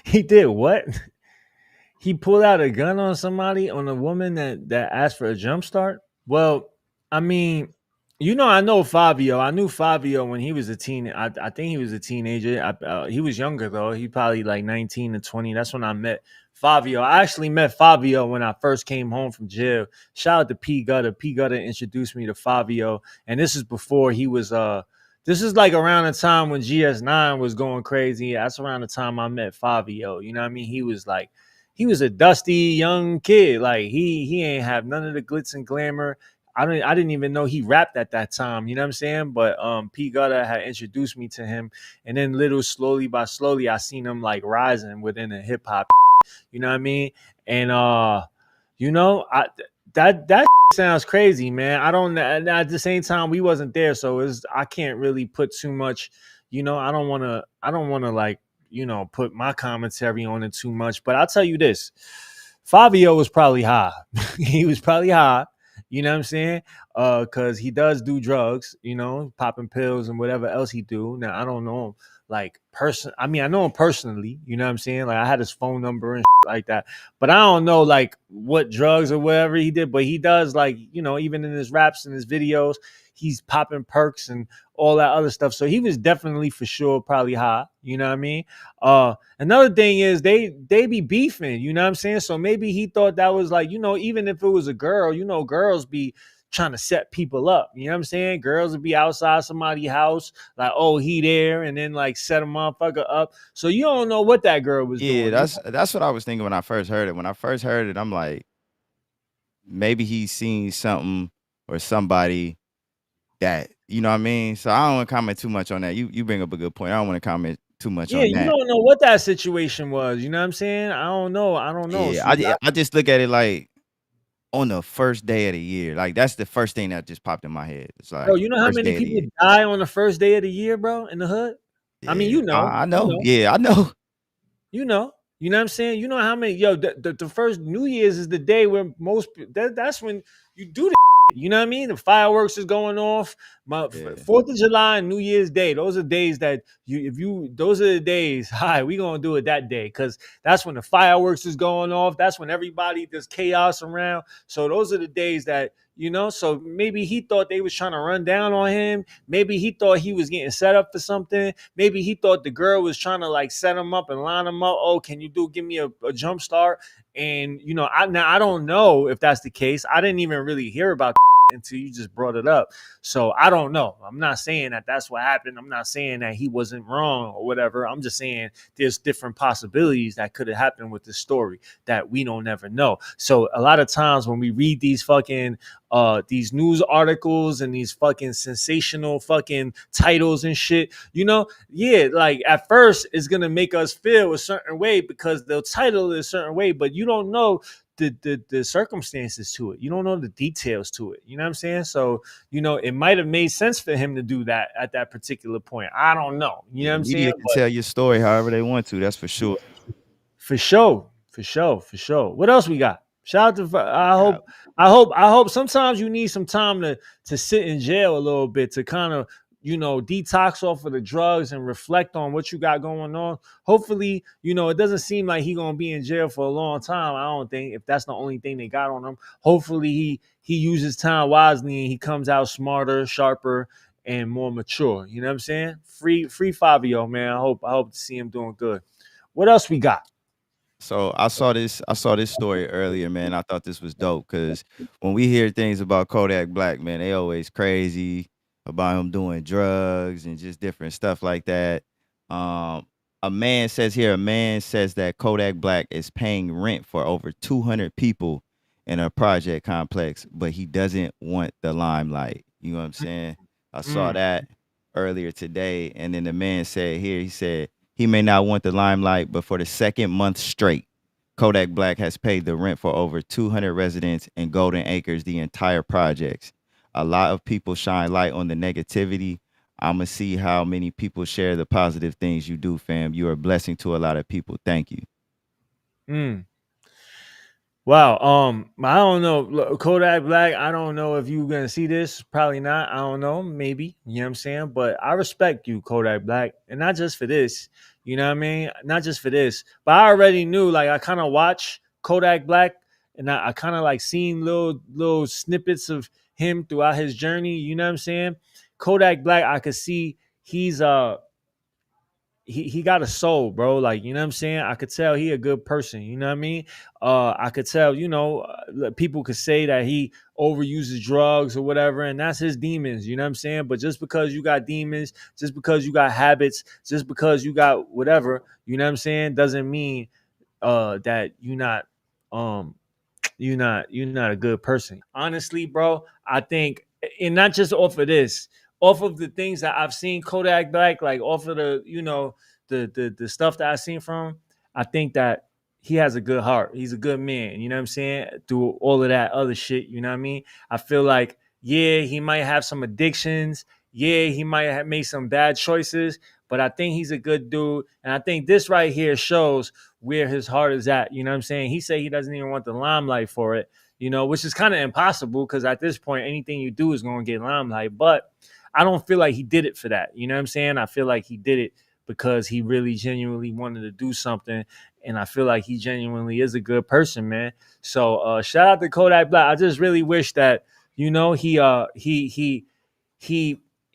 He did what? He pulled out a gun on somebody, on a woman that asked for a jump start. Well, I mean, I know Fabio. I knew Fabio when he was a teen. I think he was a teenager. He was younger though. He probably like 19 to 20. That's when I met Fabio. I actually met Fabio when I first came home from jail. Shout out to P Gutter. P Gutter introduced me to Fabio, and this is before he was. This is like around the time when GS9 was going crazy. That's around the time I met Fabio. You know what I mean? He was a dusty young kid. Like he ain't have none of the glitz and glamour. I didn't even know he rapped at that time. You know what I'm saying? But P Gutter had introduced me to him, and then little slowly by slowly, I seen him like rising within the hip hop. You know what I mean? And I that sounds crazy, man. I don't. At the same time, we wasn't there, so I can't really put too much. I don't want to. I don't want to like put my commentary on it too much. But I'll tell you this: Fabio was probably high. He was probably high. You know what I'm saying? Because he does do drugs. Popping pills and whatever else he do. Now I don't know him like I mean, I know him personally. You know what I'm saying? Like I had his phone number and like that. But I don't know like what drugs or whatever he did. But he does like even in his raps and his videos, he's popping perks and all that other stuff. So he was definitely for sure probably high. You know what I mean? Another thing is they be beefing, you know what I'm saying? So maybe he thought that was like, even if it was a girl, girls be trying to set people up. You know what I'm saying? Girls would be outside somebody's house, like, oh, he there, and then like set a motherfucker up. So you don't know what that girl was Yeah, doing. that's what I was thinking when I first heard it. When I first heard it, I'm like, maybe he's seen something or somebody that, you know what I mean? So I don't want to comment too much on that. You bring up a good point. I don't want to comment too much Yeah, on you that. don't know what that situation was. You know what I'm saying? I don't know. I don't know. Yeah, See, I just look at it like on the first day of the year. Like that's the first thing that just popped in my head. It's bro, like you know how first many day of the people year. die on the first day of the year, bro, in the hood? I mean, Yeah, I you know. know. Yeah, I know. You know, you know what I'm saying? You know how many the first New Year's is the day where that's when you do the you know what I mean? The fireworks is going off. My Yeah. 4th of July and New Year's Day. Those are days that those are the days. Hi, we gonna do it that day because that's when the fireworks is going off. That's when everybody there's chaos around. So those are the days that so maybe he thought they was trying to run down on him. Maybe he thought he was getting set up for something. Maybe he thought the girl was trying to like set him up and line him up. Oh, can you give me a jump start? And I don't know if that's the case. I didn't even really hear about until you just brought it up. So I don't know. I'm not saying that that's what happened. I'm not saying that he wasn't wrong or whatever. I'm just saying there's different possibilities that could have happened with this story that we don't ever know. So a lot of times when we read these news articles and these fucking sensational fucking titles and shit, yeah, like at first it's gonna make us feel a certain way because they'll title it a certain way, but you don't know the circumstances to it. You don't know the details to it. You know what I'm saying? So, it might have made sense for him to do that at that particular point. I don't know. You know Yeah, what I'm saying? media can tell your story however they want to. That's for sure. For sure, for sure, for sure. What else we got? Shout out to Yeah. I hope sometimes you need some time to sit in jail a little bit to kind of detox off of the drugs and reflect on what you got going on. Hopefully, it doesn't seem like he gonna be in jail for a long time. I don't think if that's the only thing they got on him. Hopefully he uses time wisely and he comes out smarter, sharper, and more mature. You know what I'm saying? Free Fabio, man. I hope to see him doing good. What else we got? So I saw this story earlier, man. I thought this was dope because when we hear things about Kodak Black, man, they always crazy about him doing drugs and just different stuff like that. Um, a man says that Kodak Black is paying rent for over 200 people in a project complex, but he doesn't want the limelight. You know what I'm saying? I saw Mm. that earlier today, and then the man said here, he said he may not want the limelight, but for the second month straight, Kodak Black has paid the rent for over 200 residents in Golden Acres, the entire projects. A lot of people shine light on the negativity. I'm going to see how many people share the positive things you do, fam. You're a blessing to a lot of people. Thank you. Mm. Wow. I don't know. Kodak Black, I don't know if you're gonna see this. Probably not. I don't know. Maybe. You know what I'm saying? But I respect you, Kodak Black. And not just for this. You know what I mean? Not just for this, but I already knew. Like I kind of watched Kodak Black, and I kind of like seen little snippets of him throughout his journey. You know what I'm saying? Kodak Black, I could see he's he got a soul, bro. Like, you know what I'm saying? I could tell he a good person. You know what I mean? I could tell, people could say that he overuses drugs or whatever, and that's his demons. You know what I'm saying? But just because you got demons, just because you got habits, just because you got whatever, you know what I'm saying, doesn't mean that um you're not a good person. Honestly, bro, I think, and not just off of this, off of the things that I've seen Kodak Black, like off of the, the stuff that I've seen from him, I think that he has a good heart. He's a good man. You know what I'm saying? Through all of that other shit, you know what I mean? I feel like, yeah, he might have some addictions. Yeah, he might have made some bad choices, but I think he's a good dude. And I think this right here shows where his heart is at. You know what I'm saying? He said he doesn't even want the limelight for it, which is kind of impossible because at this point, anything you do is going to get limelight. But I don't feel like he did it for that. You know what I'm saying? I feel like he did it because he really genuinely wanted to do something. And I feel like he genuinely is a good person, man. So shout out to Kodak Black. I just really wish that, he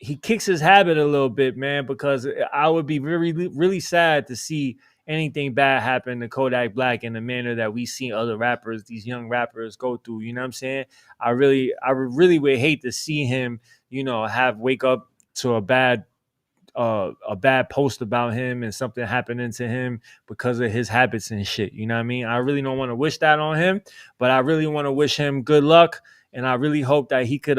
he kicks his habit a little bit, man, because I would be really, really sad to see anything bad happen to Kodak Black in the manner that we see other rappers, these young rappers, go through. You know what I'm saying? I really would hate to see him, have wake up to a bad post about him and something happening to him because of his habits and shit. You know what I mean? I really don't want to wish that on him, but I really want to wish him good luck, and I really hope that he could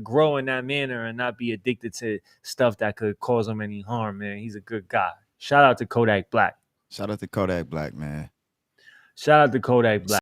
grow in that manner and not be addicted to stuff that could cause him any harm, man. He's a good guy. Shout out to Kodak Black. Shout out to Kodak Black, man. Shout out to Kodak Black.